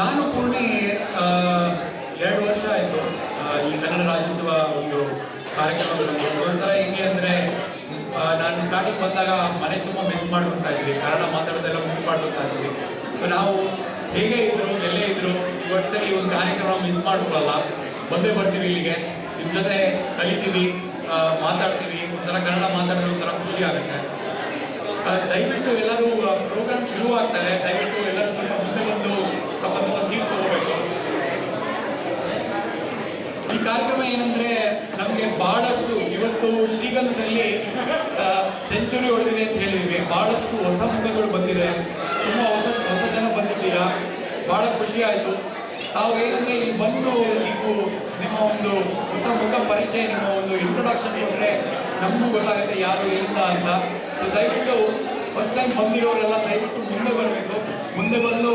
ನಾನು ಪೂರ್ಣಿ 2 ವರ್ಷ ಆಯಿತು ಈ ಕನ್ನಡ ರಾಜ್ಯೋತ್ಸವ ಒಂದು ಕಾರ್ಯಕ್ರಮಗಳು ಒಂಥರ ಹೆಂಗೆ ಅಂದರೆ ನಾನು ಸ್ಟಾರ್ಟಿಂಗ್ ಬಂದಾಗ ಮನೆ ತುಂಬ ಮಿಸ್ ಮಾಡ್ಕೊತಾ ಇದ್ವಿ, ಕನ್ನಡ ಮಾತಾಡೋದೆಲ್ಲ ಮಿಸ್ ಮಾಡ್ಕೊತಾ ಇದ್ವಿ. ಸೊ ನಾವು ಹೇಗೆ ಇದ್ರು ಎಲ್ಲೇ ಇದ್ರು ಈ ವರ್ಷದಲ್ಲಿ ಈ ಒಂದು ಕಾರ್ಯಕ್ರಮ ಮಿಸ್ ಮಾಡ್ಕೊಳ್ಳಲ್ಲ, ಬಂದೇ ಬರ್ತೀವಿ ಇಲ್ಲಿಗೆ, ನಿಮ್ಮ ಜೊತೆ ಕಲಿತೀವಿ, ಮಾತಾಡ್ತೀವಿ, ಒಂಥರ ಕನ್ನಡ ಮಾತಾಡೋದು ಒಂಥರ ಖುಷಿ ಆಗುತ್ತೆ. ದಯವಿಟ್ಟು ಎಲ್ಲರೂ ಪ್ರೋಗ್ರಾಮ್ ಶುರು ಆಗ್ತದೆ, ದಯವಿಟ್ಟು ಎಲ್ಲರೂ ಸ್ವಲ್ಪ ಮುಂದೆ ಬಂದು ತಮ್ಮ ಸೀಟ್ ತಗೋಬೇಕು. ಈ ಕಾರ್ಯಕ್ರಮ ಏನಂದ್ರೆ ನಮಗೆ ಬಹಳಷ್ಟು ಇವತ್ತು ಶ್ರೀಗಂಧದಲ್ಲಿ ಸೆಂಚುರಿ ಹೊಡೆದಿದೆ ಅಂತ ಹೇಳಿದೀವಿ, ಬಹಳಷ್ಟು ಹೊಸ ಮುಖಗಳು ಬಂದಿದೆ, ತುಂಬ ಹೊಸ ಜನ ಬಂದಿದ್ದೀರಾ, ಬಹಳ ಖುಷಿ ಆಯಿತು. ತಾವು ಏನಂದ್ರೆ ಇಲ್ಲಿ ಬಂದು ನೀವು ನಿಮ್ಮ ಒಂದು ಹೊಸ ಮುಖ ಪರಿಚಯ, ನಿಮ್ಮ ಒಂದು ಇಂಟ್ರೊಡಕ್ಷನ್ ಕೊಟ್ಟರೆ ನಮಗೂ ಗೊತ್ತಾಗುತ್ತೆ ಯಾರು ಎಲ್ಲಿಂದ ಅಂತ. ಸೊ ದಯವಿಟ್ಟು ಫಸ್ಟ್ ಟೈಮ್ ಬಂದಿರೋರೆಲ್ಲ ದಯವಿಟ್ಟು ಮುಂದೆ ಬರಬೇಕು, ಮುಂದೆ ಬಂದು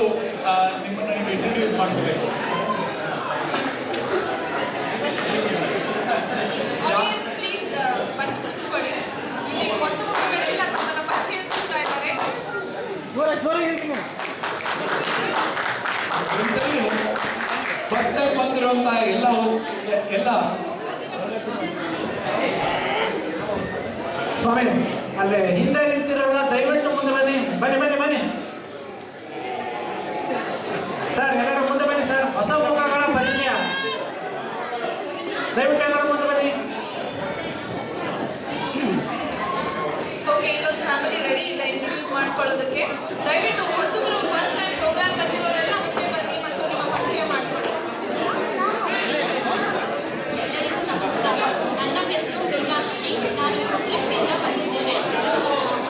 ನಿಮ್ಮನ್ನು ನೀವು ಇಂಟ್ರಡ್ಯೂಸ್ ಮಾಡ್ಕೋಬೇಕು. ಇಲ್ಲಿ ಹೊಸ ಮುಖಗಳೆಲ್ಲ ತಮ್ಮನ್ನ ಪರಿಚಯಿಸ್ತಾ ಇದ್ದಾರೆ. ಫಸ್ಟ್ ಟೈಮ್ ಬಂದಿರುವಂತ ಎಲ್ಲ ಸ್ವಾಮಿ ಅಲ್ಲೇ ಹಿಂದೆ ನಿಂತಿರೋಲ್ಲ, ದಯವಿಟ್ಟು ಮುಂದೆ ಬನ್ನಿ ಬನ್ನಿ ಬನ್ನಿ ಬನ್ನಿ ಸರ್, ಎಲ್ಲರೂ ಮುಂದೆ ಬನ್ನಿ ಸರ್. ಹೊಸ ಮುಖಗಳ ಪರಿಚಯ, ದಯವಿಟ್ಟು ಎಲ್ಲರೂ ಮುಂದೆ ಬನ್ನಿ. ಓಕೆ, ಇಲ್ಲೊಂದು ಫ್ಯಾಮಿಲಿ ರೆಡಿ ಇದೆ ಇಂಟ್ರೊಡ್ಯೂಸ್ ಮಾಡ್ಕೊಳ್ಳೋದಕ್ಕೆ. ದಯವಿಟ್ಟು ಹೊಸಬರು ಫಸ್ಟ್ ಟೈಮ್ ಪ್ರೋಗ್ರಾಮ್ ಬಂದಿರೋರೆಲ್ಲ ಮುಂದೆ ಬನ್ನಿ ಮತ್ತು ನಿಮ್ಮ ಪರಿಚಯ ಮಾಡಿಕೊಳ್ಳಿ. ಎಲ್ಲರಿಗೂ ನಮಸ್ಕಾರ. ನನ್ನ ಹೆಸರು ಮೀನಾಕ್ಷಿ. ನಾನು